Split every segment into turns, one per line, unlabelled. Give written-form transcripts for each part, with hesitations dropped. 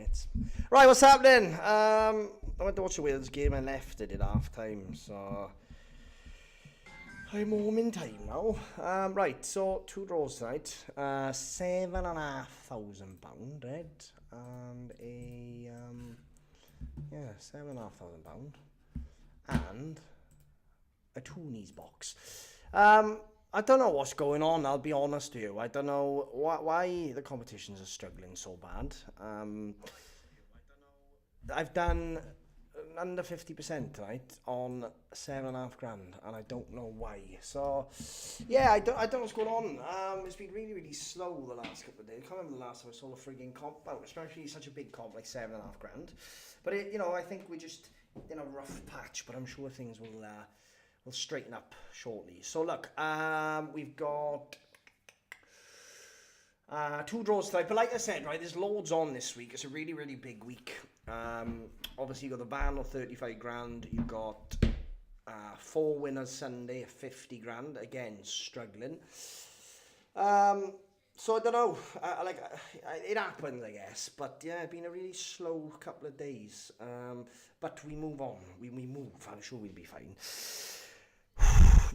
minutes. Right, what's happening? I went to watch the Wales game. I left it at half time, so I'm home in time now. Right, so 2 draws tonight. £7,500, Red, and a £7,500, and a Toonies box. I don't know what's going on, I'll be honest with you. I don't know why the competitions are struggling so bad. I've done under 50% tonight on £7,500, and I don't know why. So, yeah, I don't know what's going on. It's been really, really slow the last couple of days. I can't remember the last time I saw a frigging comp out, especially such a big comp like £7,500. But, I think we're just in a rough patch, but I'm sure things will straighten up shortly. So look, we've got 2 draws tonight, but like I said, right, there's loads on this week. It's a really, really big week. Obviously, you got the ban of £35,000. You got 4 winners Sunday, £50,000. Again, struggling. So I don't know. It happens, I guess. But yeah, it's been a really slow couple of days. But we move on. We move. I'm sure we'll be fine.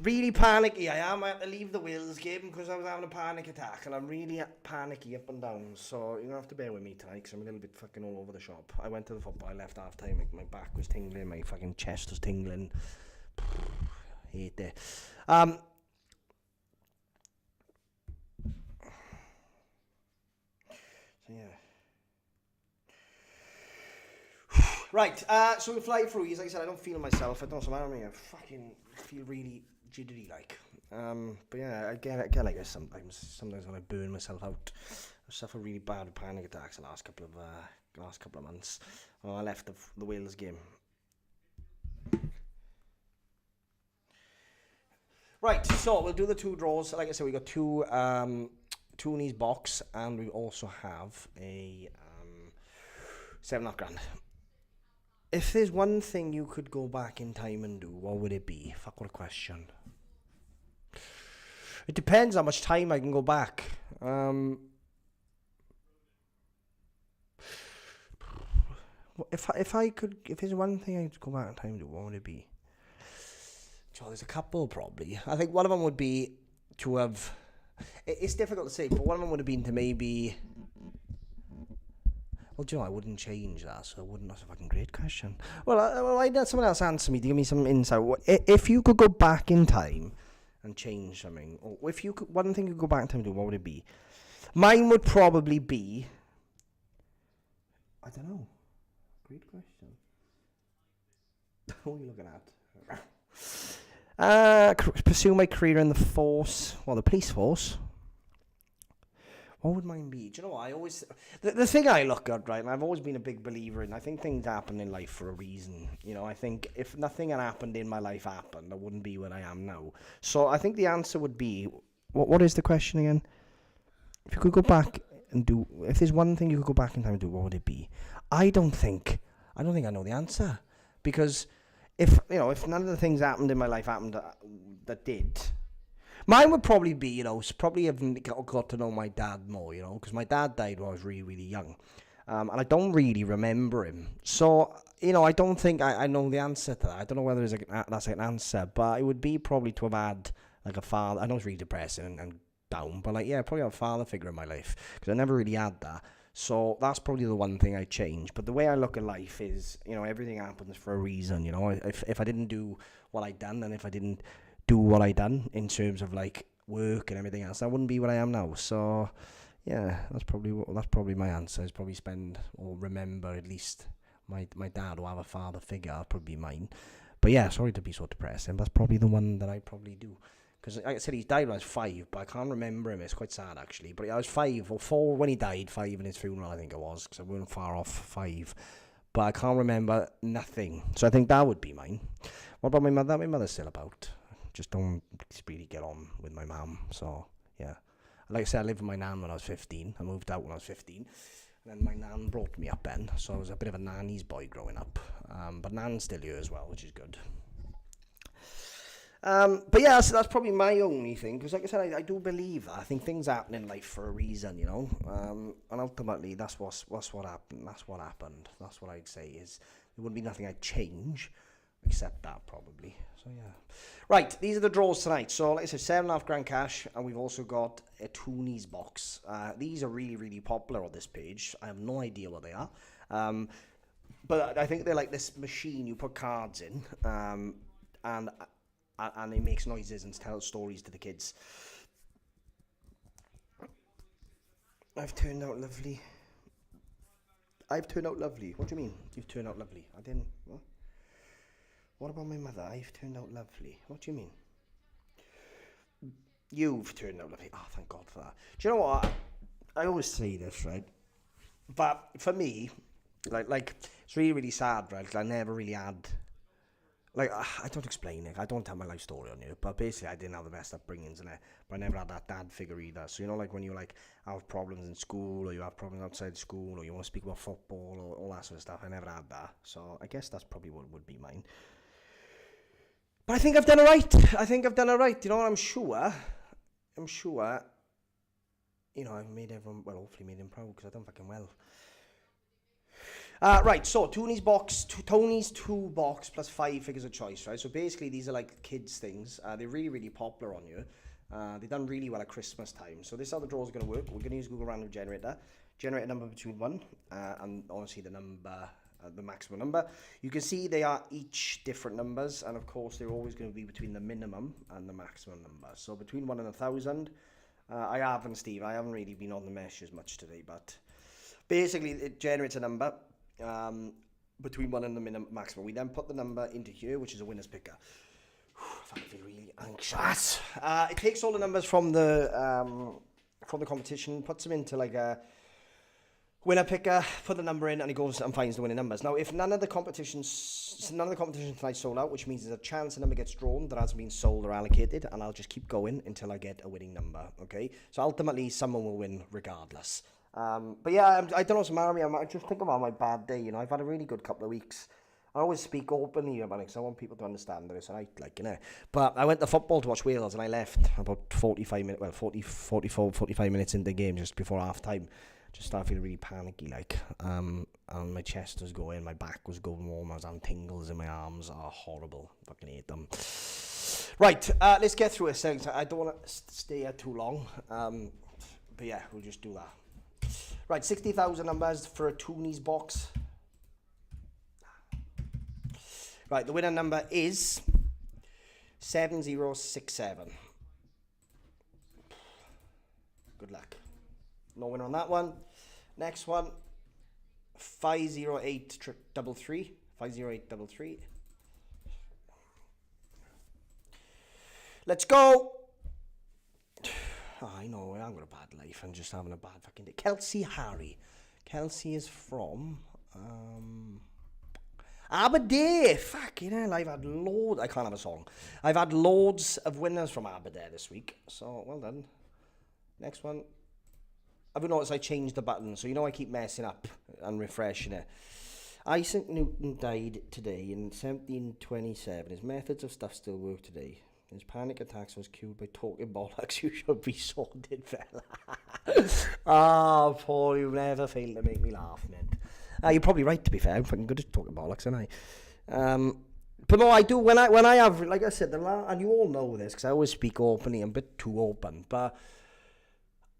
Really panicky I am. I had to leave the Wales game because I was having a panic attack, and I'm really panicky up and down, so you're gonna have to bear with me tonight because I'm a little bit fucking all over the shop. I went to the football, I left half time, my back was tingling, my fucking chest was tingling. Hate it. So yeah. Right, so we'll fly through these. Like I said, I don't feel myself. I don't know what's the matter with me. I fucking feel really jittery like. But yeah, I get like this sometimes when I burn myself out. I suffer really bad panic attacks the last couple of months. I left the Wales game. Right, so we'll do the 2 draws. Like I said, we got 2 Toonies box, and we also have a £7,500. If there's one thing you could go back in time and do, what would it be? Fuck, what a question. It depends how much time I can go back. If there's one thing I could go back in time and do, what would it be? There's a couple probably. I think one of them would be to have. It's difficult to say, but one of them would have been to maybe. Well, do you know, I wouldn't change that, so that's a fucking great question. Well, I let someone else answer me to give me some insight. If you could go back in time and change something, or if you could, one thing you could go back in time and do, what would it be? Mine would probably be, I don't know. Great question. What are you looking at? Pursue my career in the force, the police force. What would mine be? Do you know what? I always... The thing I look at, right, and I've always been a big believer in, I think things happen in life for a reason. I think if nothing had happened in my life I wouldn't be where I am now. So I think the answer would be... What is the question again? If you could go back and do... If there's one thing you could go back in time and do, what would it be? I don't think I know the answer. Because if none of the things happened in my life happened that did... Mine would probably be, probably have got to know my dad more, because my dad died when I was really, really young. And I don't really remember him. So, I don't think I know the answer to that. I don't know whether that's an answer, but it would be probably to have had, a father. I know it's really depressing and down, but, probably a father figure in my life, because I never really had that. So that's probably the one thing I'd change. But the way I look at life is, everything happens for a reason, If I didn't do what I'd done, and if I didn't do what I done in terms of work and everything else, I wouldn't be what I am now. So yeah, that's probably my answer, is probably spend or remember at least my dad, or have a father figure. That'll probably be mine. But yeah, sorry to be so depressing, but that's probably the one that I'd probably do, because like I said, he died when I was 5, but I can't remember him. It's quite sad actually, but I was 5 or 4 when he died, 5 in his funeral I think it was, because I wasn't far off 5, but I can't remember nothing. So I think that would be mine. What about my mother? My mother's still about. Just don't really get on with my mum. So yeah, like I said, I lived with my nan when I was 15. I moved out when I was 15, and then my nan brought me up then, so I was a bit of a nanny's boy growing up. But nan's still here as well, which is good. But yeah, that's probably my only thing, because like I said, I do believe that. I think things happen in life for a reason, you know. And ultimately, that's what happened. That's what happened. That's what I'd say is there wouldn't be nothing I'd change, except that probably. So yeah. Right, these are the draws tonight. So like I said, £7.5 cash, and we've also got a Toonies box. These are really, really popular on this page. I have no idea what they are. But I think they're like this machine you put cards in, and it makes noises and tells stories to the kids. I've turned out lovely. What do you mean? You've turned out lovely? I didn't. What about my mother? I've turned out lovely. What do you mean? You've turned out lovely. Oh, thank God for that. Do you know what? I always say this, right? But for me, like it's really, really sad, right? 'Cause I never really had. Like, I don't explain it. I don't tell my life story on you. But basically, I didn't have the best upbringings in it. But I never had that dad figure either. So, you know, like when you like have problems in school, or you have problems outside school, or you want to speak about football, or all that sort of stuff, I never had that. So I guess that's probably what would be mine. But I think I've done it right. You know what? I'm sure, you know, I've made everyone, well, hopefully made him proud, because I've done fucking well. Right, so Tony's two box plus 5 figures of choice, right? So basically these are like kids things. They're really, really popular on you. They've done really well at Christmas time. So this is how the draws are going to work. We're going to use Google Random Generator. Generate a number between 1 and obviously the number, the maximum number. You can see they are each different numbers, and of course they're always going to be between the minimum and the maximum number. So between 1 and 1,000. I haven't really been on the mesh as much today, but basically it generates a number. Between 1 and the minimum maximum. We then put the number into here, which is a winner's picker. I feel really anxious. It takes all the numbers from the competition, puts them into like a winner picker, put the number in, and it goes and finds the winning numbers. Now, if none of the competitions tonight sold out, which means there's a chance a number gets drawn that hasn't been sold or allocated, and I'll just keep going until I get a winning number. Okay, so ultimately someone will win regardless. But yeah, I don't know what's the matter with me. I just think about my bad day. You know, I've had a really good couple of weeks. I always speak openly about it because I want people to understand that it's alright, like, you know. But I went to football to watch Wales, and I left about 45 minutes into the game, just before half time. Just started feeling really panicky, like, and my chest was going, my back was going warm, I was having tingles in my arms. Oh, horrible. Fucking hate them. Right, let's get through this thing. I don't want to stay here too long. But yeah, we'll just do that. Right, 60,000 numbers for a Toonies box. Right, the winner number is 7067. Good luck. No winner on that one. Next one, 50833. 50833. Let's go. Oh, I know, I've got a bad life. I'm just having a bad fucking day. Kelsey Harry. Kelsey is from Aberdare. Fucking hell, I've had loads. I can't have a song. I've had loads of winners from Aberdare this week. So, well done. Next one. I've noticed I changed the button, so you know I keep messing up and refreshing it. Isaac Newton died today in 1727. His methods of stuff still work today. His panic attacks was cured by talking bollocks. You should be sorted, fella. Oh, Paul, you never fail to make me laugh, man. You're probably right, to be fair. I'm fucking good at talking bollocks, aren't I? But no, I do. When I have, like I said, and you all know this, because I always speak openly. I'm a bit too open. But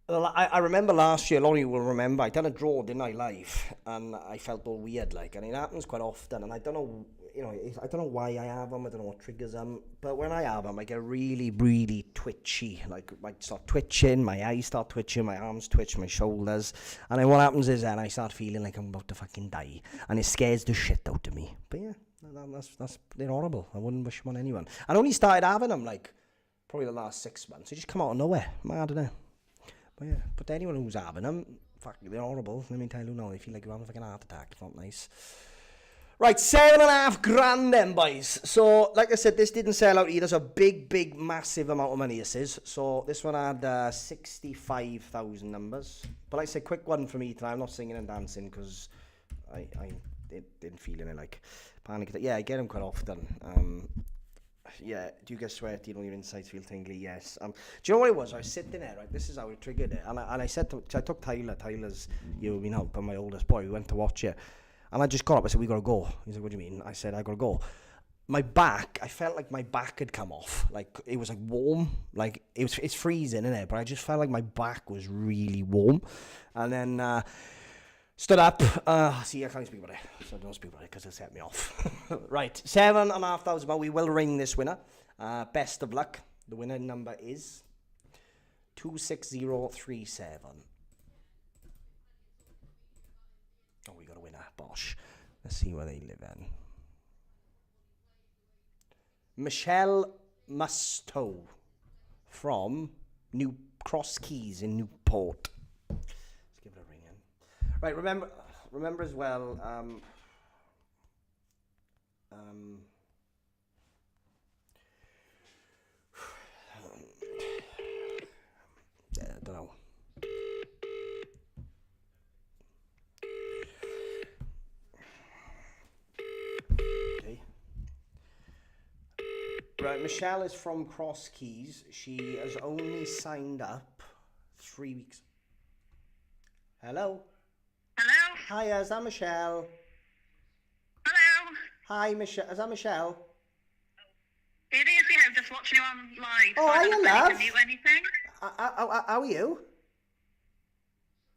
I remember last year, a lot of you will remember, I done a draw, didn't I, live? And I felt all weird, like, and it happens quite often. And I don't know, you know, I don't know why I have them. I don't know what triggers them. But when I have them, I get really, really twitchy. Like, I start twitching, my eyes start twitching, my arms twitch, my shoulders. And then what happens is then I start feeling like I'm about to fucking die. And it scares the shit out of me. But yeah, they're horrible. I wouldn't wish them on anyone. I only started having them, like, probably the last 6 months. They just come out of nowhere. Mad, isn't it? But yeah, but anyone who's having them, fuck, they're horrible. Let me tell you now, they feel like you're having a fucking heart attack. It's not nice. Right, £7,500 then, boys. So, like I said, this didn't sell out either. It's a big, massive amount of money, this is. So, this one had 65,000 numbers. But like I said, quick one for me tonight. I'm not singing and dancing because I didn't feel any, like, panic attack. Yeah, I get them quite often. Yeah, do you get sweaty and all your insides feel tingly? Yes. Do you know what it was? I was sitting there, right? This is how it triggered it. And I said I took Tyler's You've Been Helping, my oldest boy. We went to watch it. And I just got up. I said, we got to go. He said, what do you mean? I said, I got to go. My back, I felt like my back had come off. Like, it was like warm. Like, it's freezing, isn't it? But I just felt like my back was really warm. And then stood up. See, I can't speak about it. So don't speak about it because it'll set me off. Right, 7,500 baht. We will ring this winner. Best of luck. The winner number is 26037. Oh, we got a winner. Bosh. Let's see where they live in. Michelle Musto from New Cross Keys in Newport. Let's give it a ring in. Right, remember as well, I don't know. Okay. Right, Michelle is from Cross Keys. She has only signed up 3 weeks. Hello?
Hello?
Hi, is that Michelle?
Hello?
Hi, Michelle. Is that Michelle?
It is, yeah, I'm just watching you on live.
Oh,
so I
hiya,
don't know if I
love.
can mute anything.
How are you?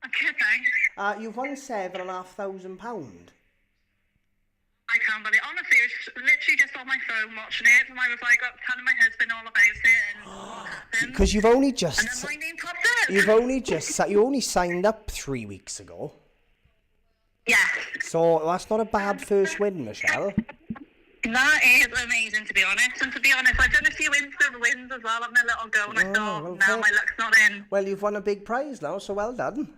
Okay, thanks.
You've won £7,500.
I can't believe it. Honestly, I was literally just on my phone watching it, and I was like telling my husband all about it and what happened.
Because you've only
And
just
then my name popped up.
you only signed up 3 weeks ago.
Yes.
So that's not a bad first win, Michelle.
That is amazing, to be honest. And to be honest, I've done a few Insta wins as well, having a little go, and I thought,
well,
no, my luck's not in.
Well, you've won a big prize now, so well done.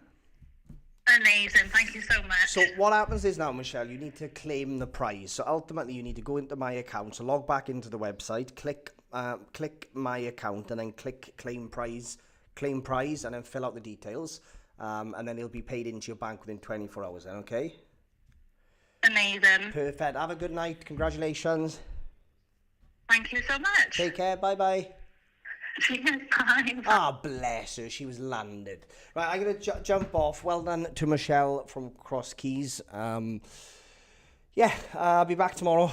Amazing, thank you so much.
So what happens is now, Michelle, you need to claim the prize. So ultimately, you need to go into my account. So log back into the website, click my account, and then click claim prize, and then fill out the details. And then it'll be paid into your bank within 24 hours then, okay?
Amazing.
Perfect. Have a good night. Congratulations.
Thank you so much.
Take care. Bye-bye.
Bye.
Ah, bless her. She was landed. Right, I'm going to jump off. Well done to Michelle from Cross Keys. Yeah, I'll be back tomorrow.